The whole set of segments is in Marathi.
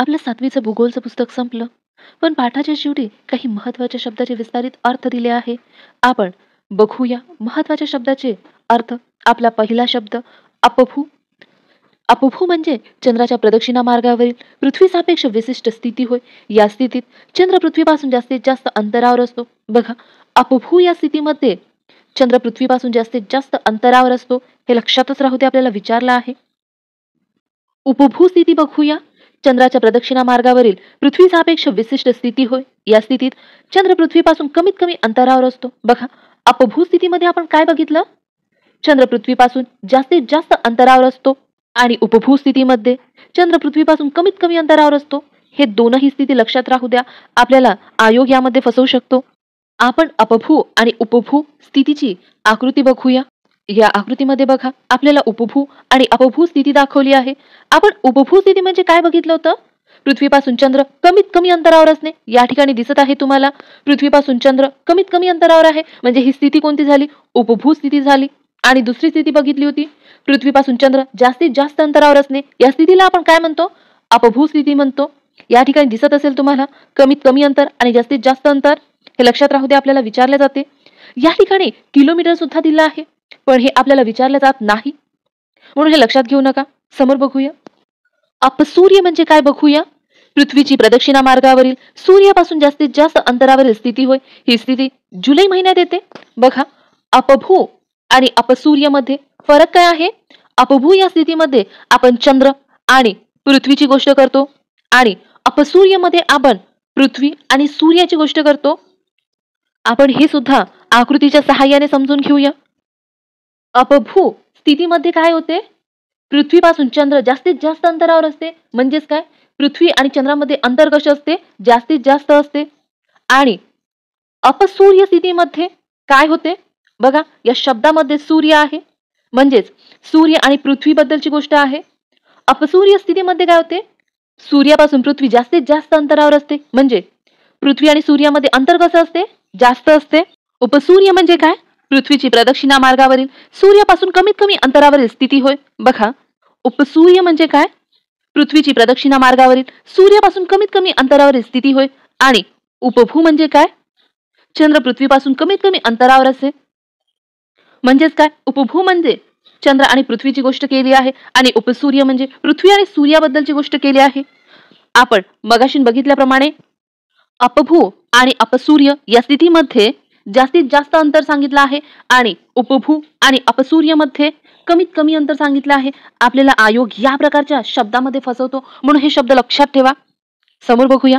आपलं 7वीचं भूगोलचं पुस्तक संपलं, पण पाठाच्या शेवटी काही महत्त्वाच्या शब्दाचे विस्तारित अर्थ दिले आहे. आपण बघूया महत्त्वाच्या शब्दाचे अर्थ. आपला पहिला शब्द अपभू. अपभू म्हणजे चंद्राच्या प्रदक्षिणा मार्गावरील पृथ्वी सापेक्ष विशिष्ट स्थिती होय. या स्थितीत चंद्र पृथ्वीपासून जास्तीत जास्त अंतरावर असतो. बघा, अपभू या स्थितीमध्ये चंद्र पृथ्वीपासून जास्तीत जास्त अंतरावर असतो. हे लक्षातच राहू दे, आपल्याला विचारलं आहे. उपभू स्थिती बघूया. चंद्राच्या प्रदक्षिणा मार्गावरील पृथ्वी सापेक्ष विशिष्ट स्थिती होय. या स्थितीत चंद्र पृथ्वीपासून कमीत कमी अंतरावर असतो. बघा, अपभू स्थितीमध्ये आपण काय बघितलं? चंद्र पृथ्वीपासून जास्तीत जास्त अंतरावर असतो आणि उपभू स्थितीमध्ये चंद्र पृथ्वीपासून कमीत कमी अंतरावर असतो. हे दोनही स्थिती लक्षात राहू द्या, आपल्याला आयोग यामध्ये फसवू शकतो. आपण अपभू आणि उपभू स्थितीची आकृती बघूया. या आकृतीमध्ये बघा, आपल्याला उपभू आणि अपभू स्थिती दाखवली आहे. आपण उपभू स्थिती म्हणजे काय बघितलं होतं? पृथ्वीपासून चंद्र कमीत कमी अंतरावर असणे. या ठिकाणी दिसत आहे तुम्हाला, पृथ्वीपासून चंद्र कमीत कमी अंतरावर आहे, म्हणजे ही स्थिती कोणती झाली? उपभू स्थिती झाली. आणि दुसरी स्थिती बघितली होती, पृथ्वीपासून चंद्र जास्तीत जास्त अंतरावर असणे. या स्थितीला आपण काय म्हणतो? अपभू स्थिती म्हणतो. या ठिकाणी दिसत असेल तुम्हाला, कमीत कमी अंतर आणि जास्तीत जास्त अंतर. हे लक्षात राहू दे, आपल्याला विचारले जाते. या ठिकाणी किलोमीटर सुद्धा दिलं आहे, पण हे आपल्याला विचारले जात नाही, म्हणून हे लक्षात घेऊ नका. समोर बघूया, अपसूर्य म्हणजे काय बघूया. पृथ्वीची प्रदक्षिणा मार्गावरील सूर्यापासून जास्तीत जास्त अंतरावरील स्थिती होय. ही स्थिती जुलै महिन्यात येते. बघा, अपभू आणि अपसूर्य मध्ये फरक काय आहे? अपभू या स्थितीमध्ये आपण चंद्र आणि पृथ्वीची गोष्ट करतो आणि अपसूर्य मध्ये आपण पृथ्वी आणि सूर्याची गोष्ट करतो. आपण हे सुद्धा आकृतीच्या सहाय्याने समजून घेऊया. अपभू स्थितीमध्ये काय होते? पृथ्वीपासून चंद्र जास्तीत जास्त अंतरावर असते. म्हणजेच काय? पृथ्वी आणि चंद्रामध्ये अंतर कसे असते? जास्तीत जास्त असते. आणि अपसूर्य स्थितीमध्ये काय होते? बघा, या शब्दामध्ये सूर्य आहे, म्हणजेच सूर्य आणि पृथ्वी बद्दलची गोष्ट आहे. अपसूर्य स्थितीमध्ये काय होते? सूर्यापासून पृथ्वी जास्तीत जास्त अंतरावर असते, म्हणजे पृथ्वी आणि सूर्यामध्ये अंतर कसं असते? जास्त असते. उपसूर्य म्हणजे काय? पृथ्वीची प्रदक्षिणा मार्गावरील सूर्यापासून कमीत कमी अंतरावरील स्थिती होय. बघा, उपसूर्य म्हणजे काय? पृथ्वीची प्रदक्षिणा मार्गावरील सूर्यापासून कमीत कमी अंतरावरील स्थिती होय. आणि उपभू म्हणजे काय? चंद्र पृथ्वीपासून कमीत कमी अंतरावर असे. म्हणजेच काय? उपभू म्हणजे चंद्र आणि पृथ्वीची गोष्ट केली आहे आणि उपसूर्य म्हणजे पृथ्वी आणि सूर्याबद्दलची गोष्ट केली आहे. आपण मगाशी बघितल्याप्रमाणे अपभू आणि अपसूर्य या स्थितीमध्ये जास्तीत जास्त अंतर सांगितलं आहे आणि उपभू आणि अपसूर्यमध्ये कमीत कमी अंतर सांगितलं आहे. आपल्याला आयोग या प्रकारच्या शब्दामध्ये फसवतो, म्हणून हे शब्द लक्षात ठेवा. समोर बघूया,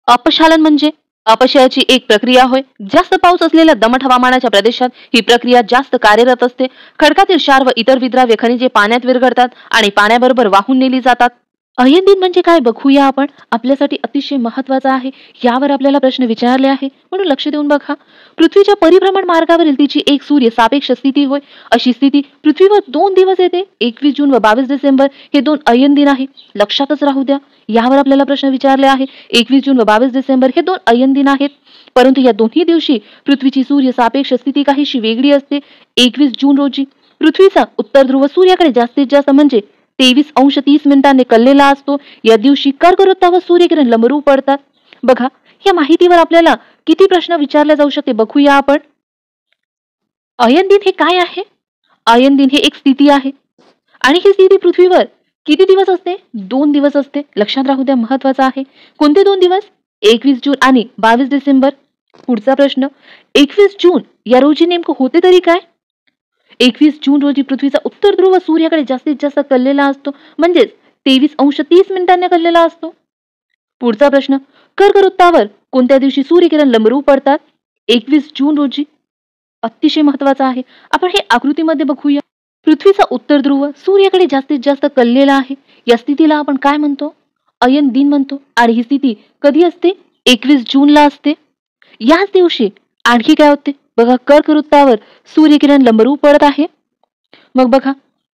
अपशालन म्हणजे अपक्षयाची एक प्रक्रिया होय. जास्त पाऊस असलेल्या दमट हवामानाच्या प्रदेशात ही प्रक्रिया जास्त कार्यरत असते. खडकातील क्षार व इतर विद्राव्य खनिजे पाण्यात विरघळतात आणि पाण्याबरोबर वाहून नेली जातात. अयनदिन म्हणजे काय बघूया आपण. आपल्यासाठी अतिशय महत्वाचा आहे, यावर आपल्याला प्रश्न विचारले आहे, म्हणून लक्ष देऊन बघा. पृथ्वीच्या परिभ्रमण मार्गावरील तिची एक सूर्य सापेक्ष स्थिती होय. अशी स्थिती पृथ्वीवर 2 दिवस येते, 21 जून व 22 डिसेंबर हे 2 अयनदिन आहे. लक्षातच राहू द्या, यावर आपल्याला प्रश्न विचारले आहे. 21 जून व 22 डिसेंबर हे 2 अयनदिन आहेत, परंतु या दोन्ही दिवशी पृथ्वीची सूर्य सापेक्ष स्थिती काहीशी वेगळी असते. 21 जून रोजी पृथ्वीचा उत्तर ध्रुव सूर्याकडे जास्तीत जास्त म्हणजे 23:30 कललेला असतो. या दिवशी कर्कवृत्तावर सूर्यकिरण लंबरूप पडतात. बघा, या माहितीवर आपल्याला किती प्रश्न विचारले जाऊ शकते बघूया आपण. अयनदिन हे काय आहे? अयनदिन हे एक स्थिती आहे आणि ही स्थिती पृथ्वीवर किती दिवस असते? 2 दिवस असते. लक्षात राहू द्या, महत्वाचा आहे. कोणते 2 दिवस? 21 जून आणि 22 डिसेंबर. पुढचा प्रश्न, 21 जून या रोजी नेमकं होते तरी काय? 21 जून रोजी पृथ्वीचा उत्तर ध्रुव सूर्याकडे जास्तीत जास्त कललेला असतो, म्हणजेच 23:30 कललेला असतो. पुढचा प्रश्न, कर्कवृत्तावर कोणत्या दिवशी सूर्यकिरण लंबरूप पडतात? 21 जून रोजी. अतिशय महत्वाचा आहे. आपण हे आकृतीमध्ये बघूया. पृथ्वीचा उत्तर ध्रुव सूर्याकडे जास्तीत जास्त कललेला आहे. या स्थितीला आपण काय म्हणतो? अयन दिन म्हणतो. आणि ही स्थिती कधी असते? 21 जूनला असते. याच दिवशी आणखी काय होते? बघा, कर्कवृत्तावर सूर्यकिरण लंबरूप पडत आहे. मग बघा,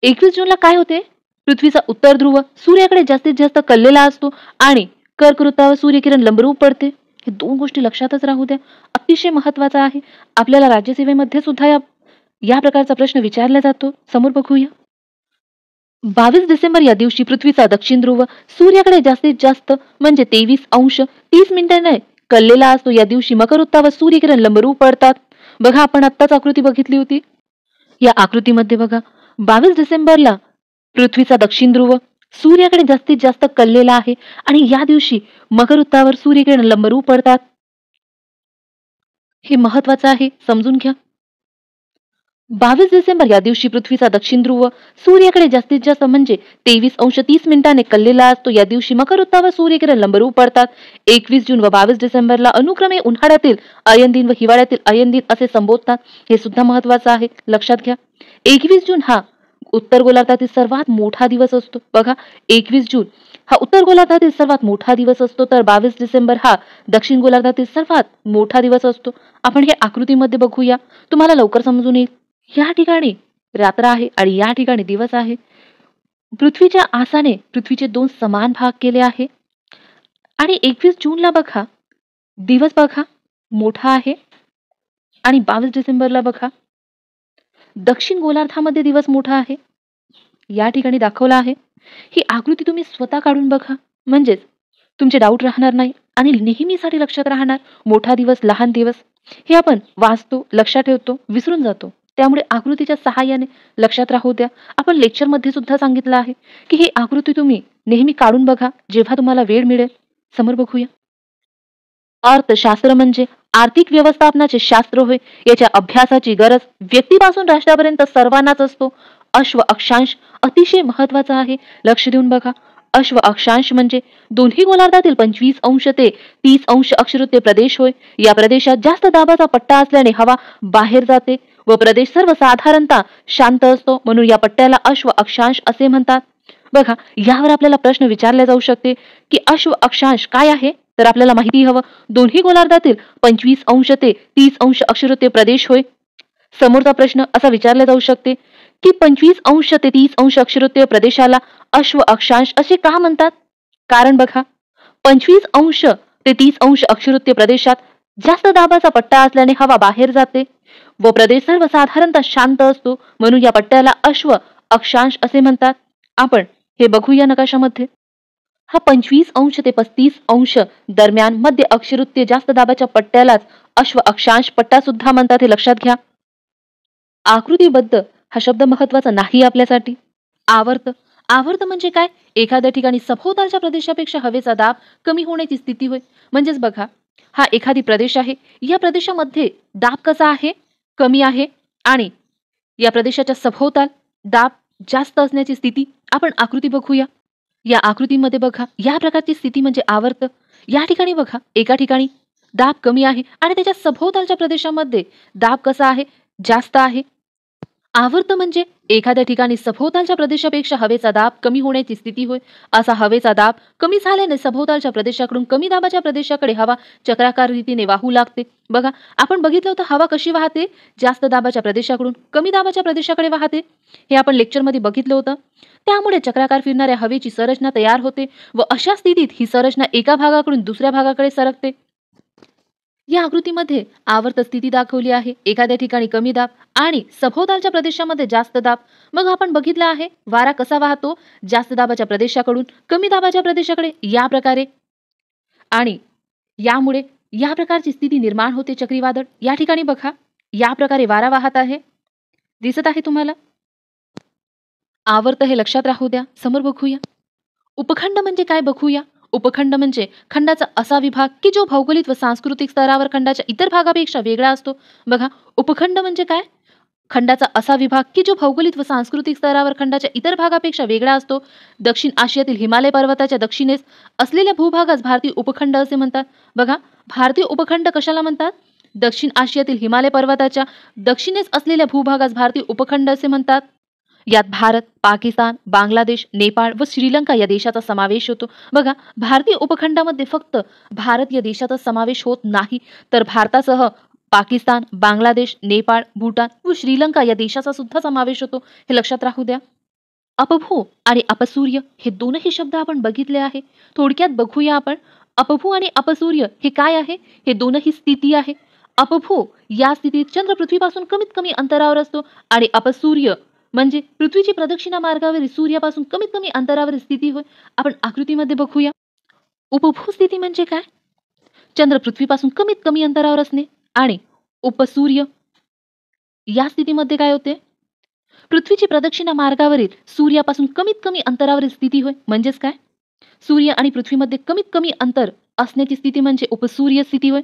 21 जूनला काय होते? पृथ्वीचा उत्तर ध्रुव सूर्याकडे जास्तीत जास्त कललेला असतो आणि कर्कवृत्तावर सूर्यकिरण लंबरूप पडते. हे 2 गोष्टी लक्षातच राहू द्या, अतिशय महत्वाचा आहे. आपल्याला राज्यसेवेमध्ये सुद्धा या प्रकारचा प्रश्न विचारला जातो. समोर बघूया. 22 डिसेंबर या दिवशी पृथ्वीचा दक्षिण ध्रुव सूर्याकडे जास्तीत जास्त म्हणजे 23 अंश 30 मिनिटांनी कललेला असतो. या दिवशी मकर वृत्तावर सूर्यकिरण लंबरूप पडतात. बघा, आपण आत्ताच आकृती बघितली होती. या आकृतीमध्ये बघा, 22 डिसेंबरला पृथ्वीचा दक्षिण ध्रुव सूर्याकडे जास्तीत जास्त कललेला आहे आणि या दिवशी मकर वृत्तावर सूर्यकिरण लंबरूप पडतात. हे महत्वाचं आहे, समजून घ्या. 22 डिसेंबर या दिवशी पृथ्वीचा दक्षिण ध्रुव सूर्याकडे जास्तीत जास्त म्हणजे 23 अंश 30 मिनिटांनी कललेला असतो. या दिवशी मकर वृत्तावर सूर्यकिरण लंबरूप पडतात. 21 जून व 22 डिसेंबरला अनुक्रमे उन्हाळ्यातील अयन दिन व हिवाळ्यातील अयन दिन असे संबोधतात. हे सुद्धा महत्वाचं आहे, लक्षात घ्या. 21 जून हा उत्तर गोलार्धातील सर्वात मोठा दिवस असतो. बघा, 21 जून हा उत्तर गोलार्धातील सर्वात मोठा दिवस असतो, तर 22 डिसेंबर हा दक्षिण गोलार्धातील सर्वात मोठा दिवस असतो. आपण हे आकृतीमध्ये बघूया, तुम्हाला लवकर समजून येईल. या ठिकाणी रात्र आहे आणि या ठिकाणी दिवस आहे. पृथ्वीच्या आसाने पृथ्वीचे 2 समान भाग केले आहे आणि 21 जूनला बघा, दिवस बघा मोठा आहे आणि 22 डिसेंबरला बघा, दक्षिण गोलार्धामध्ये दिवस मोठा आहे. या ठिकाणी दाखवला आहे. ही आकृती तुम्ही स्वतः काढून बघा, म्हणजेच तुमचे डाऊट राहणार नाही आणि नेहमीसाठी लक्षात राहणार. मोठा दिवस, लहान दिवस हे आपण वाचतो, लक्षात ठेवतो, विसरून जातो. त्यामुळे आकृतीच्या सहाय्याने लक्षात राहू द्या. आपण लेक्चरमध्ये सुद्धा सांगितलं आहे की ही आकृती तुम्ही नेहमी काढून बघा जेव्हा तुम्हाला वेळ मिळेल. समोर बघूया. अर्थशास्त्र म्हणजे आर्थिक व्यवस्थापनाचे शास्त्र होय. याच्या अभ्यासाची गरज व्यक्तीपासून राष्ट्रापर्यंत सर्वांनाच असतो. अश्व अक्षांश अतिशय महत्वाचा आहे, लक्ष देऊन बघा. अश्व अक्षांश म्हणजे दोन्ही गोलार्धातील 25 अंश ते 30 अंश अक्षवृत्तीय प्रदेश होय. या प्रदेशात जास्त दाबाचा पट्टा असल्याने हवा बाहेर जाते व प्रदेश सर्वसाधारणतः शांत असतो, म्हणून या पट्ट्याला अश्व अक्षांश असे म्हणतात. बघा, यावर आपल्याला प्रश्न विचारला जाऊ शकते की अश्व अक्षांश काय आहे, तर आपल्याला माहिती हवं. दोन्ही गोलार्धातील 25 अंश ते 30 अंश अक्षवृत्तीय प्रदेश होय. समोरचा प्रश्न असा विचारला जाऊ शकते की 25 अंश ते 30 अंश अक्षवृत्तीय प्रदेशाला अश्व अक्षांश असे का म्हणतात? कारण बघा, 25 अंश ते 30 अंश अक्षवृत्तीय प्रदेशात जास्त दाबाचा पट्टा असल्याने हवा बाहेर जाते व प्रदेश सर्वसाधारणतः शांत असतो, म्हणून या पट्ट्याला अश्व अक्षांश असे म्हणतात. आपण हे बघूया नकाशामध्ये. हा 25 अंश ते 35 अंश दरम्यान मध्य अक्षवृत्तीय जास्त दाबाच्या पट्ट्यालाच अश्व अक्षांश पट्टा सुद्धा म्हणतात, हे लक्षात घ्या. आकृतीबद्ध हा शब्द महत्वाचा नाही आपल्यासाठी. आवर्त आवर्त म्हणजे काय? एखाद्या ठिकाणी सभोवतालच्या प्रदेशापेक्षा हवेचा दाब कमी होण्याची स्थिती होय. म्हणजेच बघा, हा एखादी प्रदेश आहे, या प्रदेशामध्ये दाब कसा आहे? कमी आहे आणि या प्रदेशाच्या सभोवताल दाब जास्त असण्याची स्थिती. आपण आकृती बघूया. या आकृतीमध्ये बघा, या प्रकारची स्थिती म्हणजे आवर्त. या ठिकाणी बघा, एका ठिकाणी दाब कमी आहे आणि त्याच्या सभोवतालच्या प्रदेशामध्ये दाब कसा आहे? जास्त आहे. आवर्त म्हणजे एखाद्या ठिकाणी सभोवतालच्या प्रदेशापेक्षा हवेचा दाब कमी होण्याची स्थिती होय. असा हवेचा दाब कमी झाल्याने सभोवतालच्या प्रदेशाकडून कमी दाबाच्या प्रदेशाकडे हवा चक्राकार रीतीने वाहू लागते. बघा, आपण बघितलं होतं हवा कशी वाहते? जास्त दाबाच्या प्रदेशाकडून कमी दाबाच्या प्रदेशाकडे वाहते. हे आपण लेक्चरमध्ये बघितलं होतं. त्यामुळे चक्राकार फिरणाऱ्या हवेची संरचना तयार होते व अशा स्थितीत ही संरचना एका भागाकडून दुसऱ्या भागाकडे सरकते. या आकृतीमध्ये आवर्त स्थिती दाखवली आहे. एखाद्या ठिकाणी कमी दाब आणि सभोवतालच्या प्रदेशामध्ये जास्त दाब. मग आपण बघितलं आहे वारा कसा वाहतो? जास्त दाबाच्या प्रदेशाकडून कमी दाबाच्या प्रदेशाकडे, या प्रकारे. आणि यामुळे या प्रकारची स्थिती निर्माण होते, चक्रीवादळ. या ठिकाणी बघा, या प्रकारे वारा वाहत आहे, दिसत आहे तुम्हाला. आवर्त हे लक्षात राहू द्या. समोर बघूया. उपखंड म्हणजे काय बघूया. उपखंड म्हणजे खंडाचा असा विभाग की जो भौगोलिक व सांस्कृतिक स्तरावर खंडाच्या इतर भागापेक्षा वेगळा असतो. बघा, उपखंड म्हणजे काय? खंडाचा असा विभाग की जो भौगोलिक व सांस्कृतिक स्तरावर खंडाच्या इतर भागापेक्षा वेगळा असतो. दक्षिण आशियातील हिमालय पर्वताच्या दक्षिणेस असलेल्या भूभागास भारतीय उपखंड असे म्हणतात. बघा, भारतीय उपखंड कशाला म्हणतात? दक्षिण आशियातील हिमालय पर्वताच्या दक्षिणेस असलेल्या भूभागास भारतीय उपखंड असे म्हणतात. यात भारत, पाकिस्तान, बांगलादेश, नेपाळ व श्रीलंका या देशाचा समावेश होतो. बघा, भारतीय उपखंडामध्ये फक्त भारत या देशाचा समावेश होत नाही, तर भारतासह पाकिस्तान, बांगलादेश, नेपाळ, भूटान व श्रीलंका या देशाचा सुद्धा समावेश होतो. हे लक्षात राहू द्या. अपभू आणि अपसूर्य हे दोनही शब्द आपण बघितले आहे. थोडक्यात बघूया आपण. अपभू आणि अपसूर्य हे काय आहे? हे दोनही स्थिती आहे. अपभू या स्थितीत चंद्र पृथ्वीपासून कमीत कमी अंतरावर असतो आणि अपसूर्य म्हणजे पृथ्वीची प्रदक्षिणा मार्गावरील सूर्यापासून कमीत कमी अंतरावरील स्थिती होय. आपण आकृतीमध्ये बघूया. उपभू स्थिती म्हणजे काय? चंद्र पृथ्वीपासून कमीत कमी अंतरावर असणे. आणि उपसूर्य या स्थितीमध्ये काय होते? पृथ्वीची प्रदक्षिणा मार्गावरील सूर्यापासून कमीत कमी अंतरावरील स्थिती होय. म्हणजेच काय? सूर्य आणि पृथ्वीमध्ये कमीत कमी अंतर असण्याची स्थिती म्हणजे उपसूर्य स्थिती होय.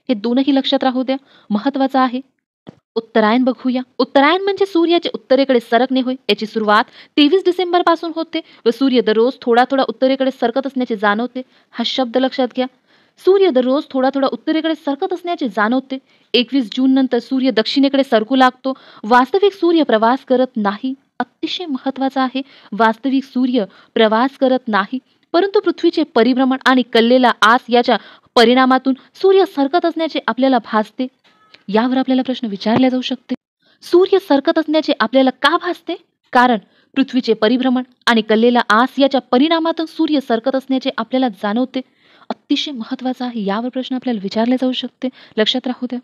हे दोनही लक्षात राहू द्या, महत्वाचं आहे. उत्तरायण बघूया. उत्तरायण म्हणजे सूर्याचे उत्तरेकडे सरकणे होय. याची सुरुवात 23 डिसेंबर पासून होते व सूर्य दररोज थोडा थोडा उत्तरेकडे सरकत असण्याचे जाणवते. हा शब्द लक्षात घ्या. सूर्य दररोज थोडा थोडा उत्तरेकडे सरकत असण्याचे जाणवते. 21 जून नंतर सूर्य दक्षिणेकडे सरकू लागतो. वास्तविक सूर्य प्रवास करत नाही. अतिशय महत्वाचं आहे. वास्तविक सूर्य प्रवास करत नाही, परंतु पृथ्वीचे परिभ्रमण आणि कललेला आस याच्या परिणामातून सूर्य सरकत असण्याचे आपल्याला भासते. यावर आपल्याला प्रश्न विचारला जाऊ शकते. सूर्य सरकत असण्याचे आपल्याला का भासते? कारण पृथ्वीचे परिभ्रमण आणि कललेला आस याच्या परिणामातून सूर्य सरकत असण्याचे आपल्याला जाणवते. अतिशय महत्वाचा आहे. यावर प्रश्न आपल्याला विचारले जाऊ शकते. लक्षात राहू द्या.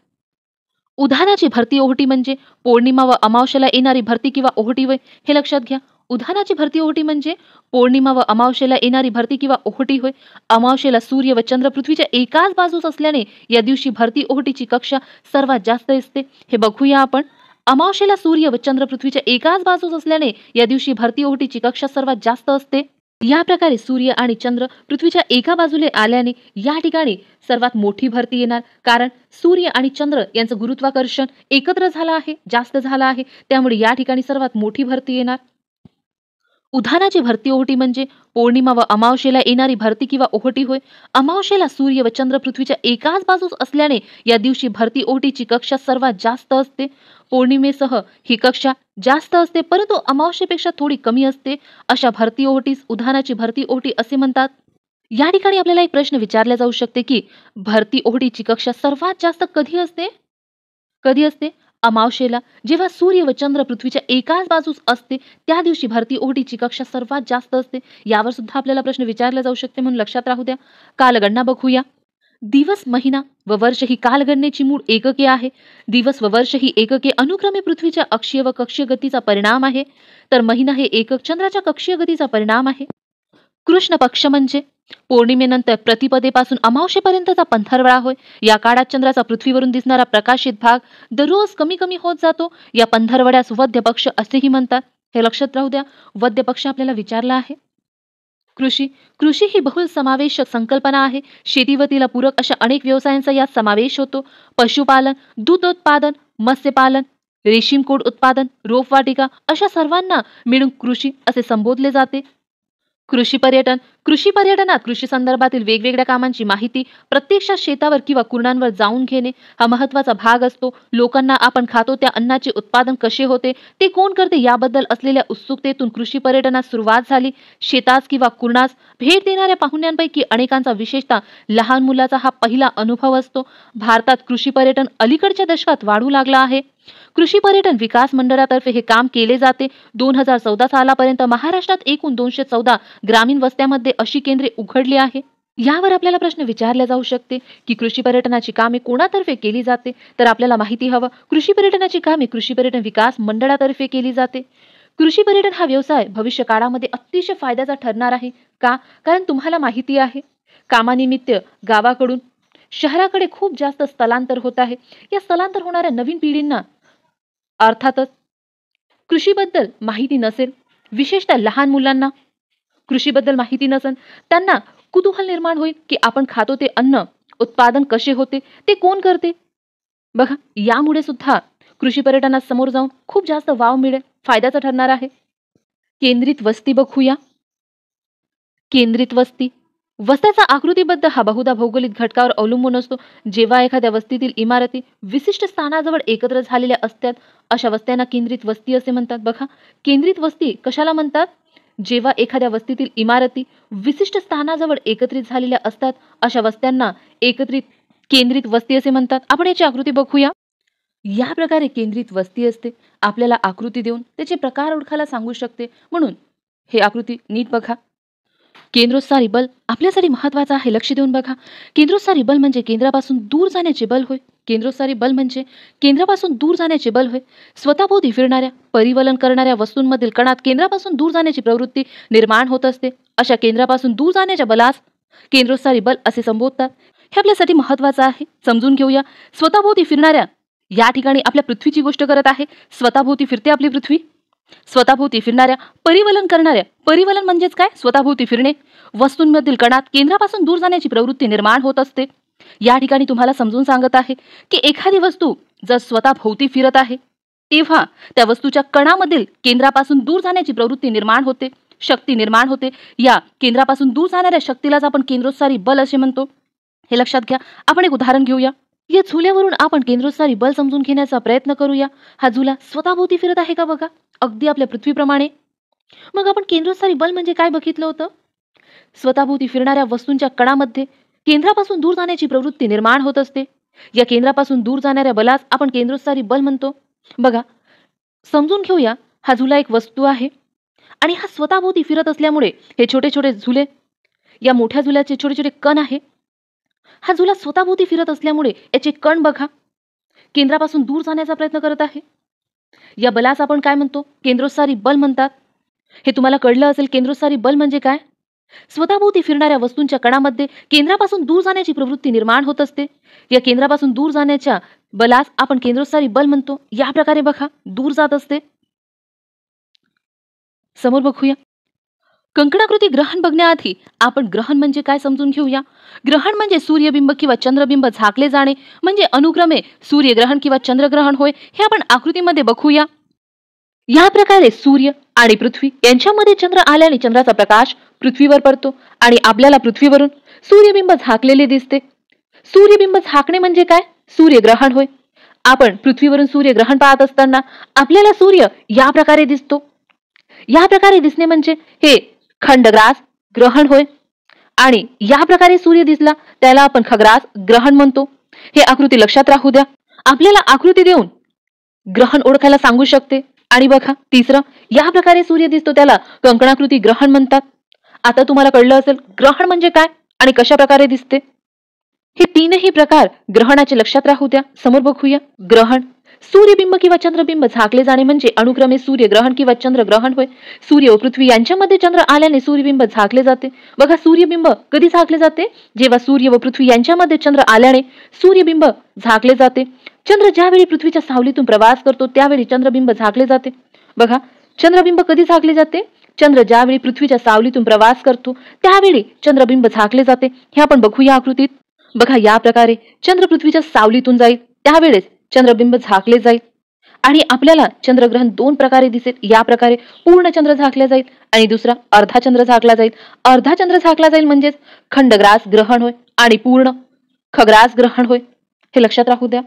उधाणाची भरती ओहोटी म्हणजे पौर्णिमा व अमावस्येला येणारी भरती किंवा ओहोटी होय. हे लक्षात घ्या. उधाणाची भरती ओहोटी म्हणजे पौर्णिमा व अमावस्येला येणारी भरती किंवा ओहोटी होय. अमावस्येला सूर्य व चंद्र पृथ्वीच्या एकाच बाजूस असल्याने या दिवशी भरती ओहोटीची कक्षा सर्वात जास्त असते. हे बघूया आपण. अमावस्येला सूर्य व चंद्र पृथ्वीच्या एकाच बाजूस असल्याने या दिवशी भरती ओहोटीची कक्षा सर्वात जास्त असते. या प्रकारे सूर्य आणि चंद्र पृथ्वीच्या एका बाजूला आल्याने या ठिकाणी सर्वात मोठी भरती येणार. कारण सूर्य आणि चंद्र यांचं गुरुत्वाकर्षण एकत्र झालं आहे, जास्त झालं आहे. त्यामुळे या ठिकाणी सर्वात मोठी भरती येणार. उधाणाची भरती ओहोटी म्हणजे पौर्णिमा व अमावस्येला येणारी भरती किंवा ओहोटी होय. अमावस्येला सूर्य व चंद्र पृथ्वीच्या एकाच बाजूस असल्याने या दिवशी भरती ओहोटीची कक्षा सर्वात जास्त असते. पौर्णिमेसह ही कक्षा जास्त असते, परंतु अमावस्येपेक्षा थोडी कमी असते. अशा भरती ओहोटीस उधाणाची भरती ओहोटी असे म्हणतात. या ठिकाणी आपल्याला एक प्रश्न विचारला जाऊ शकते की भरती ओहोटीची कक्षा सर्वात जास्त कधी असते? कधी असते? अमावस्येला. जेव्हा सूर्य व चंद्र पृथ्वीच्या एकाच बाजूस असते त्या दिवशी भरती ओहोटीची कक्षा सर्वात जास्त असते. यावर सुद्धा आपल्याला प्रश्न विचारला जाऊ शकते, म्हणून लक्षात राहू द्या. कालगणना बघूया. दिवस, महिना व वर्ष ही कालगणनेची मूळ एकके आहे. दिवस व वर्ष ही एकके अनुक्रमे पृथ्वीच्या अक्षीय व कक्षीय गतीचा परिणाम आहे, तर महिना हे एकक चंद्राच्या कक्षीय गतीचा परिणाम आहे. कृष्ण पक्ष म्हणजे पौर्णिमेनंतर प्रतिपदेपासून अमावस्येपर्यंतचा पंधरवडा होय. या काळात चंद्राचा पृथ्वीवरून दिसणारा प्रकाशित भाग दररोज कमी कमी होत जातो. या पंधरवड्यास वद्य पक्ष असेही म्हणतात. हे लक्षात राहू द्या. वद्य पक्ष आपल्याला विचारला आहे. कृषी. कृषी ही बहुल समावेशक संकल्पना आहे. शेती व तिला पूरक अशा अनेक व्यवसायांचा यात समावेश होतो. पशुपालन, दूध उत्पादन, मत्स्यपालन, रेशीम कोड उत्पादन, रोपवाटिका अशा सर्वांना मिळून कृषी असे संबोधले जाते. कृषी पर्यटन. कृषी पर्यटनात कृषी संदर्भातील वेगवेगळ्या कामांची माहिती प्रत्यक्षात शेतावर किंवा कुरणांवर जाऊन घेणे हा महत्वाचा भाग असतो. लोकांना आपण खातो त्या अन्नाचे उत्पादन कसे होते, ते कोण करते याबद्दल असलेल्या उत्सुकतेतून कृषी पर्यटनास सुरुवात झाली. शेतास किंवा कुरणास भेट देणाऱ्या पाहुण्यांपैकी अनेकांचा, विशेषतः लहान मुलाचा हा पहिला अनुभव असतो. भारतात कृषी पर्यटन अलीकडच्या दशकात वाढू लागला आहे. कृषी पर्यटन विकास मंडळातर्फे हे काम केले जाते. 2014 सालापर्यंत महाराष्ट्रात एकूण 214 ग्रामीण वस्त्यामध्ये अशी केंद्रे उघडली आहे. यावर आपल्याला प्रश्न विचारला जाऊ शकते की कृषी पर्यटनाची कामे कोणातर्फे केली जाते, तर आपल्याला माहिती हवं. कृषी पर्यटनाची कामे कृषी पर्यटन विकास मंडळातर्फे केली जाते. कृषी पर्यटन हा व्यवसाय भविष्य काळामध्ये अतिशय फायद्याचा ठरणार आहे. का? कारण तुम्हाला माहिती आहे, कामानिमित्त गावाकडून शहराकडे खूप जास्त स्थलांतर होत आहे. या स्थलांतर होणाऱ्या नवीन पिढींना अर्थातच कृषीबद्दल माहिती नसेल. विशेषतः लहान मुलांना कृषीबद्दल माहिती नसेल, त्यांना कुतूहल निर्माण होईल की आपण खातो ते अन्न उत्पादन कसे होते, ते कोण करते. बघा, यामुळे सुद्धा कृषी पर्यटनात समोर जाऊन खूप जास्त वाव मिळेल, फायद्याचा ठरणार आहे. केंद्रित वस्ती बघूया. केंद्रित वस्ती. वस्त्याचा आकृतीबद्ध हा बहुधा भौगोलिक घटकावर अवलंबून असतो. जेव्हा एखाद्या वस्तीतील इमारती विशिष्ट स्थानाजवळ एकत्र झालेल्या असतात, अशा वस्त्यांना केंद्रित वस्ती असे म्हणतात. बघा, केंद्रित वस्ती कशाला म्हणतात? जेव्हा एखाद्या वस्तीतील इमारती विशिष्ट स्थानाजवळ एकत्रित झालेल्या असतात, अशा वस्त्यांना केंद्रित वस्ती असे म्हणतात. आपण याची आकृती बघूया. या प्रकारे केंद्रित वस्ती असते. आपल्याला आकृती देऊन त्याचे प्रकार ओळखायला सांगू शकते, म्हणून हे आकृती नीट बघा. केंद्रोत्सारी बल आपल्यासाठी महत्वाचं आहे, लक्ष देऊन बघा. केंद्रोत्सारी बल म्हणजे केंद्रापासून दूर जाण्याचे बल होय. केंद्रोत्सारी बल म्हणजे केंद्रापासून दूर जाण्याचे बल होय. स्वतःभोवती फिरणाऱ्या परिवलन करणाऱ्या वस्तूंमधील कणात केंद्रापासून दूर जाण्याची प्रवृत्ती निर्माण होत असते. अशा केंद्रापासून दूर जाण्याच्या बलास केंद्रोत्सारी बल असे संबोधतात. हे आपल्यासाठी महत्वाचं आहे, समजून घेऊया. स्वतःभोवती फिरणाऱ्या, या ठिकाणी आपल्या पृथ्वीची गोष्ट करत आहे. स्वतःभोवती फिरते आपली पृथ्वी. स्वतःभोवती फिरणाऱ्या परिवलन करणाऱ्या, परिवलन म्हणजेच काय? स्वतःभोवती फिरणे. वस्तूंमधील कणात केंद्रापासून दूर जाण्याची प्रवृत्ती निर्माण होत असते. या ठिकाणी तुम्हाला समजून सांगत आहे की एखादी वस्तू जर स्वतःभोवती फिरत आहे तेव्हा त्या वस्तूच्या कणामधील केंद्रापासून दूर जाण्याची प्रवृत्ती निर्माण होते, शक्ती निर्माण होते. या केंद्रापासून दूर जाणाऱ्या शक्तीलाच आपण केंद्रोत्सारी बल असे म्हणतो. हे लक्षात घ्या. आपण एक उदाहरण घेऊया. या झुल्यावरून आपण केंद्रोत्सारी बल समजून घेण्याचा प्रयत्न करूया. हा झुला स्वतःभोवती फिरत आहे का बघा, अगदी आपल्या पृथ्वीप्रमाणे. मग आपण केंद्रोत्सारी बल म्हणजे काय बघितलं होतं? स्वतःभोवती फिरणाऱ्या वस्तूंच्या कणामध्ये केंद्रापासून दूर जाण्याची प्रवृत्ती निर्माण होत असते. या केंद्रापासून दूर जाणाऱ्या बलास आपण केंद्रोत्सारी बल म्हणतो. बघा, समजून घेऊया. हा झुला एक वस्तू आहे आणि हा स्वतःभोवती फिरत असल्यामुळे हे छोटे छोटे झुले, या मोठ्या झुल्याचे छोटे छोटे कण आहे. हा झुला स्वतःभोवती फिरत असल्यामुळे याचे कण बघा केंद्रापासून दूर जाण्याचा प्रयत्न करत आहे. या बलास आपण काय म्हणतो? केंद्रोत्सारी बल म्हणतात. हे तुम्हाला कळलं असेल. केंद्रोत्सारी बल म्हणजे काय? स्वतःभोवती फिरणाऱ्या वस्तूंच्या कणामध्ये केंद्रापासून दूर जाण्याची प्रवृत्ती निर्माण होत असते. या केंद्रापासून दूर जाण्याच्या बलास आपण केंद्रोत्सारी बल म्हणतो. या प्रकारे बघा दूर जात असते. समोर बघूया. कंकणाकृती ग्रहण बघण्याआधी आपण ग्रहण म्हणजे काय समजून घेऊया. ग्रहण म्हणजे सूर्यबिंब किंवा चंद्रबिंब झाकले जाणे, म्हणजे अनुक्रमे सूर्यग्रहण किंवा चंद्रग्रहण होय. हे आपण आकृतीमध्ये बघूया. या प्रकारे सूर्य आणि पृथ्वी यांच्यामध्ये चंद्र आल्याने चंद्राचा प्रकाश पृथ्वीवर पडतो आणि आपल्याला पृथ्वीवरून सूर्यबिंब झाकलेले दिसते. सूर्यबिंब झाकणे म्हणजे काय? सूर्यग्रहण होय. आपण पृथ्वीवरून सूर्यग्रहण पाहत असताना आपल्याला सूर्य या प्रकारे दिसतो. या प्रकारे दिसणे म्हणजे हे खंडग्रास ग्रहण होय. आणि या प्रकारे सूर्य दिसला त्याला आपण खग्रास ग्रहण म्हणतो. हे आकृती लक्षात राहू द्या. आपल्याला आकृती देऊन ग्रहण ओळखायला सांगू शकते. आणि बघा तिसरं, या प्रकारे सूर्य दिसतो त्याला कंकणाकृती ग्रहण म्हणतात. आता तुम्हाला कळलं असेल ग्रहण म्हणजे काय आणि कशा प्रकारे दिसते. हे तीनही प्रकार ग्रहणाचे लक्षात राहू द्या. समोर बघूया. ग्रहण, सूर्यबिंब किंवा चंद्रबिंब झाकले जाणे म्हणजे अनुक्रमे सूर्यग्रहण किंवा चंद्रग्रहण होय. सूर्य व पृथ्वी यांच्यामध्ये चंद्र आल्याने सूर्यबिंब झाकले जाते. बघा, सूर्यबिंब कधी झाकले जाते? जेव्हा सूर्य व पृथ्वी यांच्यामध्ये चंद्र आल्याने सूर्यबिंब झाकले जाते. चंद्र ज्यावेळी पृथ्वीच्या सावलीतून प्रवास करतो त्यावेळी चंद्रबिंब झाकले जाते. बघा, चंद्रबिंब कधी झाकले जाते? चंद्र ज्यावेळी पृथ्वीच्या सावलीतून प्रवास करतो त्यावेळी चंद्रबिंब झाकले जाते. हे आपण बघूया आकृतीत. बघा, या प्रकारे चंद्र पृथ्वीच्या सावलीतून जाईल त्यावेळेस चंद्रबिंब झाकले जाईल आणि आपल्याला चंद्रग्रहण दोन प्रकारे दिसेल. या प्रकारे पूर्ण चंद्र झाकला जाईल आणि दुसरा अर्धा चंद्र झाकला जाईल. अर्धा चंद्र झाकला जाईल म्हणजेच खंडग्रास ग्रहण होय आणि पूर्ण खग्रास ग्रहण होय. हे लक्षात राहू द्या.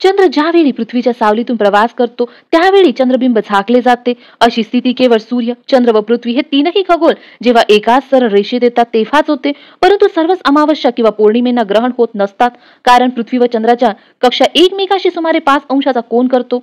चंद्र ज्यावेळी पृथ्वीच्या सावलीतून प्रवास करतो त्यावेळी चंद्रबिंब झाकले जाते. अशी स्थिती केवळ सूर्य, चंद्र व पृथ्वी हे तीनही खगोल जेव्हा एकाच सरळ रेषेत येतात तेव्हाच होते. परंतु सर्वच अमावस्या किंवा पौर्णिमेना ग्रहण होत नसतात, कारण पृथ्वी व चंद्राच्या कक्षा एकमेकाशी सुमारे 5 अंशाचा कोन करतो.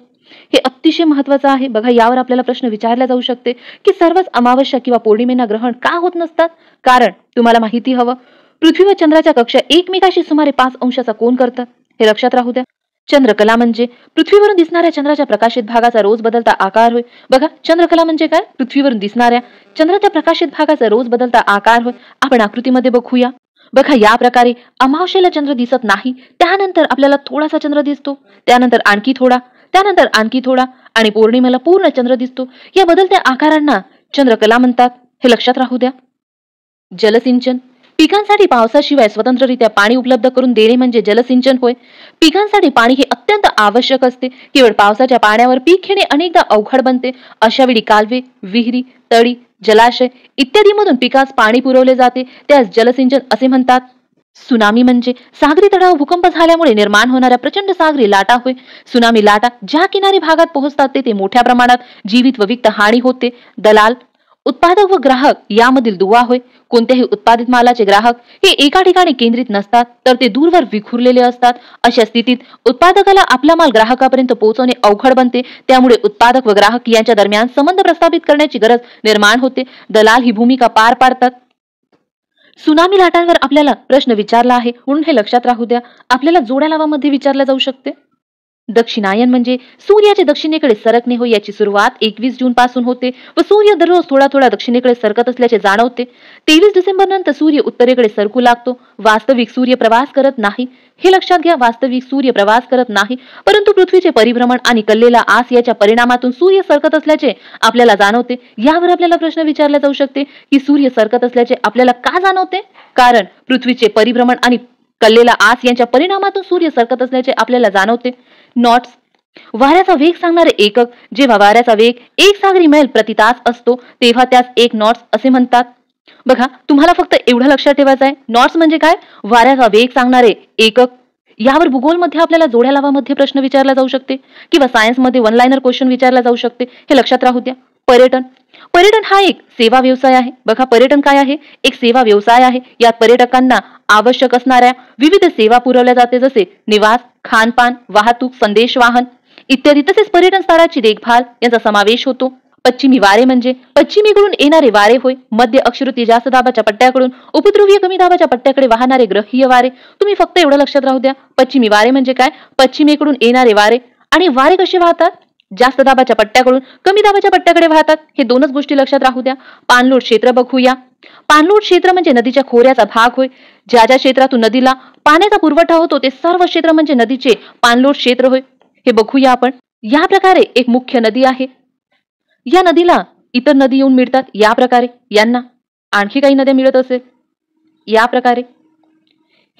हे अतिशय महत्वाचं आहे. बघा, यावर आपल्याला प्रश्न विचारला जाऊ शकते की सर्वच अमावस्या किंवा पौर्णिमेना ग्रहण का होत नसतात? कारण तुम्हाला माहिती हवं, पृथ्वी व चंद्राच्या कक्षा एकमेकाशी सुमारे 5 अंशाचा कोन करतात. हे लक्षात राहू द्या. चंद्रकला म्हणजे पृथ्वीवरून दिसणाऱ्या चंद्राच्या प्रकाशित भागाचा रोज बदलता आकार होय. बघा, चंद्रकला म्हणजे काय? पृथ्वीवरून दिसणाऱ्या चंद्राच्या प्रकाशित भागाचा रोज बदलता आकार होय. आपण आकृतीमध्ये बघूया. बघा, या प्रकारे अमावस्येला चंद्र दिसत नाही, त्यानंतर आपल्याला थोडासा चंद्र दिसतो, त्यानंतर आणखी थोडा, त्यानंतर आणखी थोडा आणि पौर्णिमेला पूर्ण चंद्र दिसतो. या बदलत्या आकारांना चंद्रकला म्हणतात. हे लक्षात राहू द्या. जलसिंचन, पिकांसाठी पावसाशिवाय स्वतंत्ररित्या पाणी उपलब्ध करून देणे म्हणजे जलसिंचन होय. पिकांसाठी पाणी हे अत्यंत आवश्यक असते. केवळ पावसाच्या पाण्यावर पीक घेणे अनेकदा अवघड बनते. अशा वेळी कालवे, विहिरी, तळी, जलाशय इत्यादी मधून पिकास पाणी पुरवले जाते, त्यास जलसिंचन असे म्हणतात. सुनामी म्हणजे सागरी तणाव भूकंप झाल्यामुळे निर्माण होणाऱ्या प्रचंड सागरी लाटा होय. सुनामी लाटा ज्या किनारी भागात पोहोचतात तेथे मोठ्या प्रमाणात जीवित व वित्त हानी होते. दलाल, उत्पादक व ग्राहक यामधील दुवा होय. कोणत्याही उत्पादित मालाचे ग्राहक हे एका ठिकाणी केंद्रित नसतात, तर ते दूरवर विखुरलेले असतात. अशा स्थितीत उत्पादकाला आपला माल ग्राहकापर्यंत पोहोचवणे अवघड बनते. त्यामुळे उत्पादक व ग्राहक यांच्या दरम्यान संबंध प्रस्थापित करण्याची गरज निर्माण होते. दलाल ही भूमिका पार पाडतात. सुनामी लाटांवर आपल्याला प्रश्न विचारला आहे म्हणून हे लक्षात राहू द्या. आपल्याला जोड्या लावामध्ये विचारला जाऊ शकते. दक्षिणायन म्हणजे सूर्याचे दक्षिणेकडे सरकणे होय. याची सुरुवात 21 जून पासून होते व सूर्य दररोज थोडा थोडा दक्षिणेकडे सरकत असल्याचे जाणवते. 23 डिसेंबर नंतर सूर्य उत्तरेकडे सरकू लागतो. वास्तविक सूर्य प्रवास करत नाही, हे लक्षात घ्या. वास्तविक सूर्य प्रवास करत नाही, परंतु पृथ्वीचे परिभ्रमण आणि कललेला आस याच्या परिणामातून सूर्य सरकत असल्याचे आपल्याला जाणवते. यावर आपल्याला प्रश्न विचारला जाऊ शकते की सूर्य सरकत असल्याचे आपल्याला का जाणवते? कारण पृथ्वीचे परिभ्रमण आणि कललेला आस यांच्या परिणामातून सूर्य सरकत असल्याचे आपल्याला जाणवते. नॉट्स, वाऱ्याचा वेग सांगणारे एकक. जेव्हा वाऱ्याचा वेग 1 सागरी मैल प्रति तास असतो तेव्हा त्यास 1 नॉट्स असे म्हणतात. बघा, तुम्हाला फक्त एवढं लक्षात ठेवायचं आहे. नॉट्स म्हणजे काय? वाऱ्याचा वेग सांगणारे एकक. यावर भूगोलमध्ये आपल्याला जोड्या लावामध्ये प्रश्न विचारला जाऊ शकते किंवा सायन्समध्ये वन लाइनर क्वेश्चन विचारला जाऊ शकते. हे लक्षात राहू द्या. पर्यटन, पर्यटन हा एक सेवा व्यवसाय आहे. बघा, पर्यटन काय आहे? एक सेवा व्यवसाय आहे. यात पर्यटकांना आवश्यक असणाऱ्या विविध सेवा पुरवल्या जाते, जसे निवास, खानपान, वाहतूक, संदेश वाहन इत्यादी. तसेच पर्यटन स्थळाची देखभाल यांचा समावेश होतो. पश्चिमी वारे म्हणजे पश्चिमेकडून येणारे वारे होय. मध्य अक्षवृत्तीय जास्त दाबाच्या पट्ट्याकडून उपध्रुवीय कमी दाबाच्या पट्ट्याकडे वाहणारे ग्रहीय वारे. तुम्ही फक्त एवढं लक्षात राहू द्या. पश्चिमी वारे म्हणजे काय? पश्चिमेकडून येणारे वारे. आणि वारे कसे वाहतात? जास्त दाबाच्या पट्ट्याकडून कमी दाबाच्या पट्ट्याकडे वाहतात. हे दोनच गोष्टी लक्षात राहू द्या. पाणलोट क्षेत्र बघूया. पाणलोट क्षेत्र म्हणजे नदीच्या खोऱ्याचा भाग होय. ज्या ज्या क्षेत्रातून नदीला पाण्याचा पुरवठा होतो ते सर्व क्षेत्र म्हणजे नदीचे पाणलोट क्षेत्र होय. हे बघूया आपण. या प्रकारे एक मुख्य नदी आहे. या नदीला इतर नदी येऊन मिळतात. या प्रकारे यांना आणखी काही नद्या मिळत असेल. या प्रकारे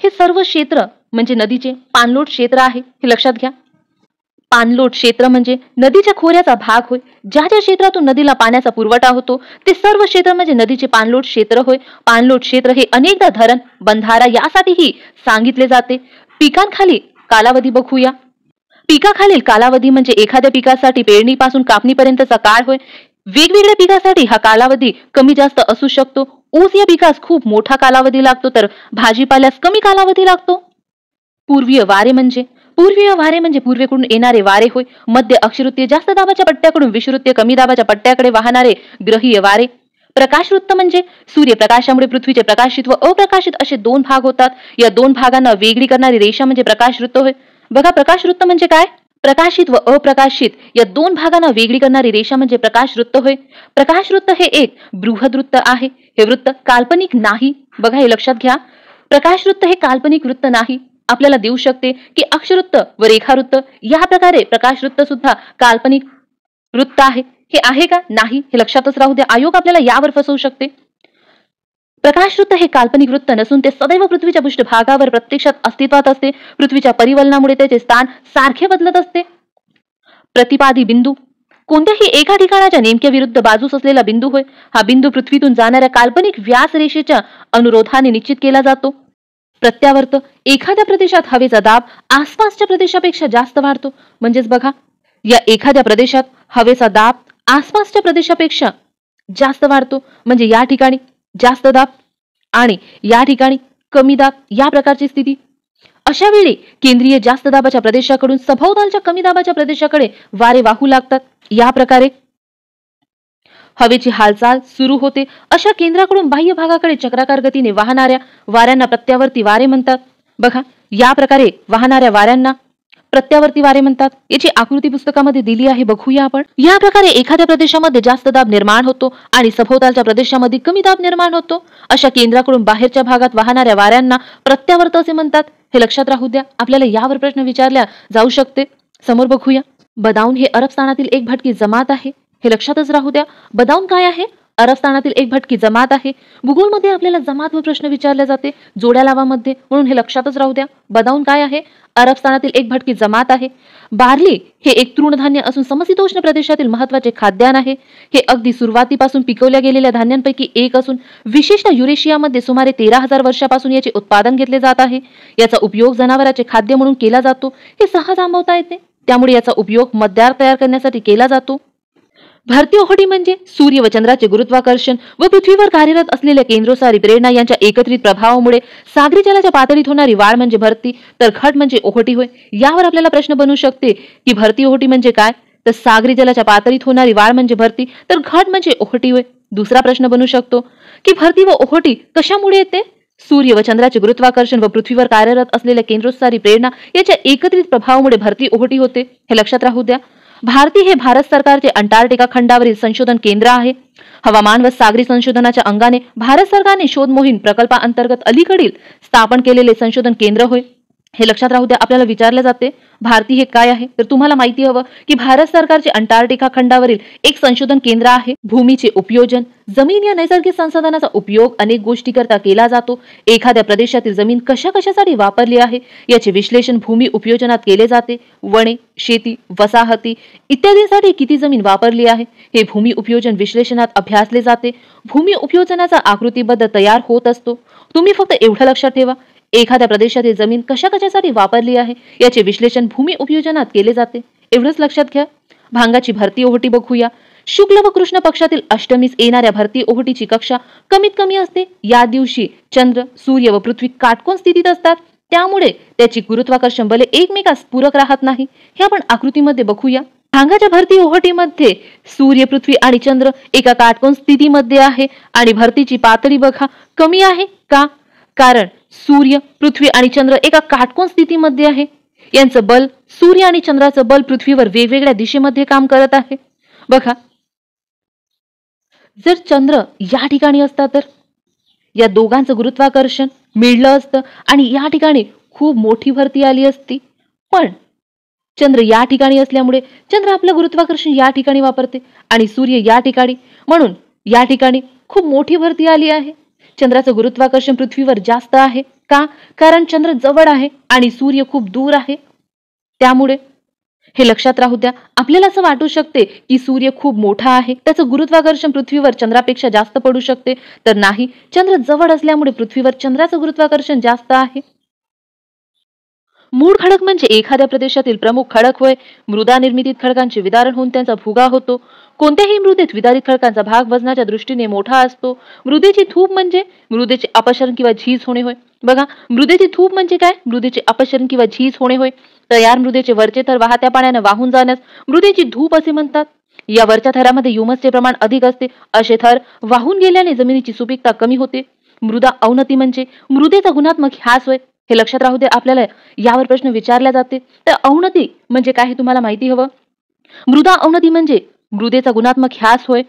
हे सर्व क्षेत्र म्हणजे नदीचे पाणलोट क्षेत्र आहे. हे लक्षात घ्या. पाणलोट क्षेत्र म्हणजे नदीच्या खोऱ्याचा भाग होय. ज्या ज्या क्षेत्रातून नदीला पाण्याचा पुरवठा होतो ते सर्व क्षेत्र म्हणजे नदीचे पाणलोट क्षेत्र होय. पाणलोट क्षेत्र हे अनेकदा धरण, बंधारा यासाठीही सांगितले जाते. पिकांखाली कालावधी बघूया. पिकाखालील कालावधी म्हणजे एखाद्या पिकासाठी पेरणीपासून कापणीपर्यंतचा काळ होय. वेगवेगळ्या पिकासाठी हा कालावधी कमी जास्त असू शकतो. ऊस या पिकास खूप मोठा कालावधी लागतो, तर भाजीपाल्यास कमी कालावधी लागतो. पूर्वीय वारे म्हणजे पूर्वेकडून येणारे वारे होय. मध्य अक्षवृत्तीय जास्त दाबाच्या पट्ट्याकडून विषुवृत्तीय कमी दाबाच्या पट्ट्याकडे वाहणारे ग्रहीय वारे. प्रकाशवृत्त म्हणजे सूर्यप्रकाशामुळे पृथ्वीचे प्रकाशित व अप्रकाशित असे 2 भाग होतात. या 2 भागांना वेगळी करणारी रेषा म्हणजे प्रकाशवृत्त होय. बघा, प्रकाशवृत्त म्हणजे काय? प्रकाशित व अप्रकाशित या 2 भागांना वेगळी करणारी रेषा म्हणजे प्रकाशवृत्त होय. प्रकाशवृत्त हे एक बृहद्वृत्त आहे. हे वृत्त काल्पनिक नाही. बघा, हे लक्षात घ्या. प्रकाशवृत्त हे काल्पनिक वृत्त नाही. आपल्याला देऊ शकते की अक्षवृत्त व रेखावृत्त या प्रकारे प्रकाशवृत्त सुद्धा काल्पनिक वृत्त आहे. हे आहे का? नाही. हे लक्षातच राहू द्या. आयोग आपल्याला यावर फसवू शकते. प्रकाशवृत्त हे काल्पनिक वृत्त नसून ते सदैव पृथ्वीच्या पृष्ठभागावर प्रत्यक्षात अस्तित्वात असते. पृथ्वीच्या परिवलनामुळे त्याचे स्थान सारखे बदलत असते. प्रतिपादी बिंदू कोणत्याही एका ठिकाणाच्या नेमक्या विरुद्ध बाजूस असलेला बिंदू होय. हा बिंदू पृथ्वीतून जाणाऱ्या काल्पनिक व्यास रेषेच्या अनुरोधाने निश्चित केला जातो. प्रत्यावर्त एखाद्या प्रदेशात हवेचा दाब आसपासच्या प्रदेशापेक्षा जास्त वाढतो. म्हणजेच बघा, या एखाद्या प्रदेशात हवेचा दाब आसपासच्या प्रदेशापेक्षा जास्त वाढतो म्हणजे या ठिकाणी जास्त दाब आणि या ठिकाणी कमी दाब या प्रकारची स्थिती. अशा वेळी केंद्रीय जास्त दाबाच्या प्रदेशाकडून सभोवतालच्या कमी दाबाच्या प्रदेशाकडे वारे वाहू लागतात. या प्रकारे हवेची हालचाल सुरू होते. अशा केंद्राकडून बाह्य भागाकडे चक्राकार गतीने वाहणाऱ्या वाऱ्यांना प्रत्यावर्ती वारे म्हणतात. बघा, या प्रकारे वाहणाऱ्या वाऱ्यांना प्रत्यावर्ती वारे म्हणतात. याची आकृती पुस्तकामध्ये दिली आहे, बघूया आपण. या प्रकारे एखाद्या प्रदेशामध्ये जास्त दाब निर्माण होतो आणि सभोवतालच्या प्रदेशामध्ये कमी दाब निर्माण होतो. अशा केंद्राकडून बाहेरच्या भागात वाहणाऱ्या वाऱ्यांना प्रत्यावर्त असे म्हणतात. हे लक्षात राहू द्या. आपल्याला यावर प्रश्न विचारला जाऊ शकते. समोर बघूया. बदाऊन हे अरबस्थानातील एक भटकी जमात आहे. हे लक्षातच राहू द्या. बदाऊन काय आहे? अरबस्थानातील एक भटकी जमात आहे. भूगोलमध्ये आपल्याला जमात व प्रश्न विचारले जाते जोड्या लावामध्ये, म्हणून हे लक्षातच राहू द्या. बदाऊन काय आहे? अरबस्थानातील एक भटकी जमात आहे. बार्ली हे एक तृणधान्य असून समशीतोष्ण प्रदेशातील महत्वाचे खाद्यान्न आहे. हे अगदी सुरुवातीपासून पिकवल्या गेलेल्या धान्यांपैकी एक असून विशेषतः युरेशियामध्ये सुमारे 13,000 वर्षापासून याचे उत्पादन घेतले जात आहे. याचा उपयोग जनावरांचे खाद्य म्हणून केला जातो. हे सहज आंबवता येते, त्यामुळे याचा उपयोग मद्यार तयार करण्यासाठी केला जातो. भरती ओहोटी म्हणजे सूर्य व चंद्राचे गुरुत्वाकर्षण व पृथ्वीवर कार्यरत असलेल्या केंद्रोसारी प्रेरणा यांच्या एकत्रित प्रभावामुळे सागरी जलाच्या पातळीत होणारी वाढ म्हणजे भरती, तर घट म्हणजे ओहोटी होय. यावर आपल्याला प्रश्न बनू शकते की भरती ओहोटी म्हणजे काय? तर सागरी जलाच्या पातळीत होणारी वाढ म्हणजे भरती, तर घट म्हणजे ओहोटी होय. दुसरा प्रश्न बनू शकतो की भरती व ओहोटी कशामुळे येते? सूर्य व चंद्राचे गुरुत्वाकर्षण व पृथ्वीवर कार्यरत असलेल्या केंद्रोत्सारी प्रेरणा याच्या एकत्रित प्रभावामुळे भरती ओहोटी होते, हे लक्षात राहू द्या. भारती हे भारत सरकारचे अंटार्क्टिका खंडावरील संशोधन केंद्र आहे. हवामान व सागरी संशोधनाच्या अंगाने भारत सरकारने शोध मोहीम प्रकल्पाअंतर्गत अलीकडील स्थापन केलेले संशोधन केंद्र होय, हे लक्षात राहू द्या. आपल्याला विचारले जाते भारती हे काय आहे, तर तुम्हाला माहिती हवं की भारत सरकारचे अंटार्क्टिका खंडावरील एक संशोधन केंद्र आहे. भूमीचे उपयोजन, जमीन या नैसर्गिक संसाधनाचा उपयोग अनेक गोष्टी करता केला जातो. एखाद्या प्रदेशातील जमीन कशा कशासाठी वापरली आहे याचे विश्लेषण भूमी उपयोजनात केले जाते. वने, शेती, वसाहती इत्यादींसाठी किती जमीन वापरली आहे हे भूमी उपयोजन विश्लेषणात अभ्यासले जाते. भूमी उपयोजनाचा आकृतीबद्ध तयार होत असतो. तुम्ही फक्त एवढं लक्षात ठेवा, एखाद्या प्रदेशातील जमीन कशा कशासाठी वापरली आहे याचे विश्लेषण भूमी उपयोजनात केले जाते. एवढंच लक्षात घ्या. भांगाची भरती ओहोटी बघूया. शुक्ल व कृष्ण पक्षातील अष्टमीस येणाऱ्या भरती ओहोटीची कक्षा कमीत कमी असते. या दिवशी चंद्र, सूर्य व पृथ्वी काटकोन स्थितीत असतात, त्यामुळे त्याची गुरुत्वाकर्षण बले एकमेकास पूरक राहत नाही. हे आपण आकृतीमध्ये बघूया. भांगाच्या भरती ओहोटीमध्ये सूर्य, पृथ्वी आणि चंद्र एका काटकोन स्थितीमध्ये आहे आणि भरतीची पातळी बघा कमी आहे का? कारण सूर्य, पृथ्वी आणि चंद्र एका काटकोन स्थितीमध्ये आहे. यांचं बल, सूर्य आणि चंद्राचं बल पृथ्वीवर वेगवेगळ्या दिशेमध्ये काम करत आहे. बघा, जर चंद्र या ठिकाणी असता तर या दोघांचं गुरुत्वाकर्षण मिळलं असतं आणि या ठिकाणी खूप मोठी भरती आली असती. पण चंद्र या ठिकाणी असल्यामुळे चंद्र आपलं गुरुत्वाकर्षण या ठिकाणी वापरते आणि सूर्य या ठिकाणी, म्हणून या ठिकाणी खूप मोठी भरती आली आहे. चंद्राचं गुरुत्वाकर्षण पृथ्वीवर जास्त आहे का? कारण चंद्र जवळ आहे आणि सूर्य खूप दूर आहे. त्यामुळे हे लक्षात राहू द्या. आपल्याला असं वाटू शकते की सूर्य खूप मोठा आहे, त्याचं गुरुत्वाकर्षण पृथ्वीवर चंद्रापेक्षा जास्त पडू शकते, तर नाही, चंद्र जवळ असल्यामुळे पृथ्वीवर चंद्राचं गुरुत्वाकर्षण जास्त आहे. मूळ खडक म्हणजे एखाद्या प्रदेशातील प्रमुख खडक होय. मृदा निर्मितीत खडकांचे विदारण होऊन त्यांचा भुगा होतो. कोणत्याही मृदेत विदारित खडकांचा भाग वजनाच्या दृष्टीने मोठा असतो. मृदेची थूप म्हणजे मृदेचे अपक्षरण किंवा झीज होणे होय. बघा, मृदेची थूप म्हणजे काय? मृदेचे अपक्षरण किंवा झीज होणे होय. तयार मृदेचे वरचे थर वाहत्या पाण्याने वाहून जाण्यास मृदेची धूप असे म्हणतात. या वरच्या थरामध्ये ह्युमसचे प्रमाण अधिक असते. असे थर वाहून गेल्याने जमिनीची सुपीकता कमी होते. मृदा अवनती म्हणजे मृदेचा गुणात्मक ह्रास होय. हे लक्षात राहू दे. आपल्याला यावर प्रश्न विचारला जाते. तर अवनती म्हणजे काय हे तुम्हाला माहिती हवं. मृदा अवनती म्हणजे मृदेचा गुणात्मक ह्रास होय.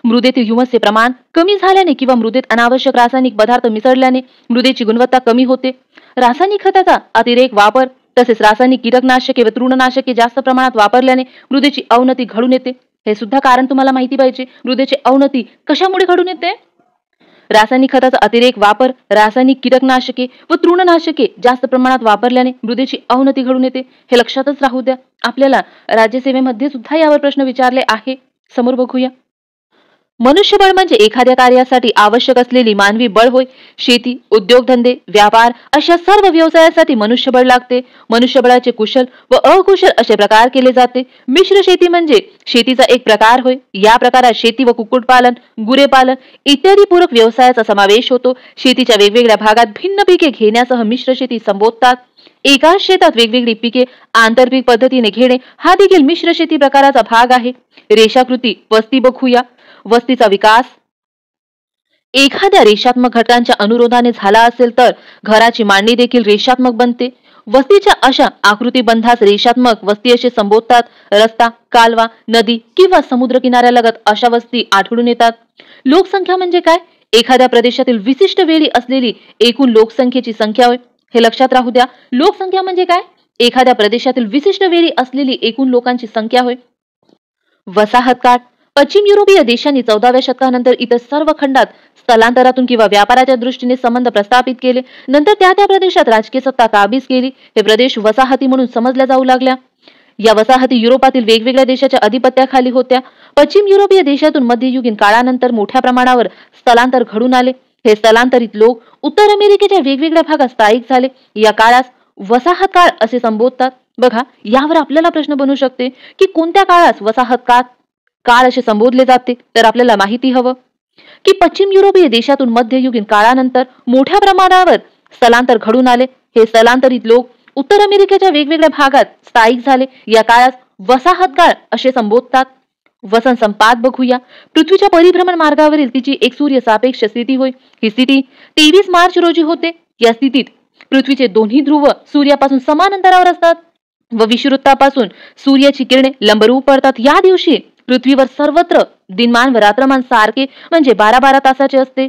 मृदेतील ह्युमसचे प्रमाण कमी झाल्याने किंवा मृदेत अनावश्यक रासायनिक पदार्थ मिसळल्याने मृदेची गुणवत्ता कमी होते. रासायनिक खताचा अतिरेक वापर तसेच रासायनिक कीटकनाशके व तृणनाशके जास्त प्रमाणात वापरल्याने मृदेची अवनती घडून येते. हे सुद्धा कारण तुम्हाला माहिती पाहिजे. मृदेची अवनती कशामुळे घडून येते? रासायनिक खताचा अतिरेक वापर, रासायनिक कीटकनाशके व तृणनाशके जास्त प्रमाणात वापरल्याने मृदेची अवनती घडून येते. हे लक्षातच राहू द्या. आपल्याला राज्यसेवेमध्ये सुद्धा यावर प्रश्न विचारले आहे. समोर बघूया. मनुष्यबळ म्हणजे एखाद्या कार्यासाठी आवश्यक असलेली मानवी बळ होय. शेती, उद्योगधंदे, व्यापार अशा सर्व व्यवसायासाठी मनुष्यबळ लागते. मनुष्यबळाचे कुशल व अकुशल असे प्रकार केले जाते. मिश्र शेती म्हणजे शेतीचा एक प्रकार होय. या प्रकारात शेती व कुक्कुटपालन, गुरेपालन इत्यादी पूरक व्यवसायाचा समावेश होतो. शेतीच्या वेगवेगळ्या भागात भिन्न पिके घेण्यासह मिश्र शेती संबोधतात. एकाच शेतात वेगवेगळी पिके आंतरपीक पद्धतीने घेणे हा देखील मिश्र शेती प्रकाराचा भाग आहे. रेषाकृती वस्ती बघूया. वस्तीचा विकास एखाद्या रेषात्मक घटकांच्या अनुरोधाने झाला असेल तर घराची मांडणी देखील रेषात्मक बनते. वस्तीच्या अशा आकृतीबंधास रेषात्मक वस्ती असे संबोधतात. रस्ता, कालवा, नदी किंवा समुद्र किनाऱ्यालगत अशा वस्ती आढळून येतात. लोकसंख्या म्हणजे काय? एखाद्या प्रदेशातील विशिष्ट वेळी असलेली एकूण लोकसंख्येची संख्या होय. हे लक्षात राहू द्या. लोकसंख्या म्हणजे काय? एखाद्या प्रदेशातील विशिष्ट वेळी असलेली एकूण लोकांची संख्या होय. वसाहत काळ पश्चिम युरोपीय देशांनी 14व्या शतकानंतर इतर सर्व खंडात स्थलांतरातून किंवा व्यापाराच्या दृष्टीने संबंध प्रस्थापित केले. नंतर त्या त्या प्रदेशात राजकीय सत्ता काबीज केली. हे प्रदेश वसाहती म्हणून समजल्या जाऊ लागल्या. या वसाहती युरोपातील वेगवेगळ्या देशाच्या अधिपत्याखाली होत्या. पश्चिम युरोपीय देशातून मध्ययुगीन काळानंतर मोठ्या प्रमाणावर स्थलांतर घडून आले. हे स्थलांतरित लोक उत्तर अमेरिकेच्या वेगवेगळ्या भागात स्थायिक झाले. या काळास वसाहत काळ असे संबोधतात. बघा, यावर आपल्याला प्रश्न बनू शकते की कोणत्या काळास वसाहत काळ असे संबोधले जाते. तर आपल्याला माहिती हवं की पश्चिम युरोपीय देशातून मध्ययुगीन काळानंतर मोठ्या प्रमाणावर स्थलांतर घडून आले. हे स्थलांतरित लोक उत्तर अमेरिकेच्या वेगवेगळ्या भागात स्थायिक झाले. या काळास वसाहत काळ असे संबोधतात. वसन संपात बघूया. पृथ्वीच्या परिभ्रमण मार्गावरील तिची एक सूर्य सापेक्ष स्थिती होय. ही स्थिती 23 मार्च रोजी होते. या स्थितीत पृथ्वीचे दोन्ही ध्रुव सूर्यापासून समान अंतरावर असतात व विषुववृत्तापासून सूर्याची किरणे लंबरूप पडतात. या दिवशी पृथ्वीवर सर्वत्र दिनमान व रात्रमान सारखे म्हणजे 12-12 तासाचे असते.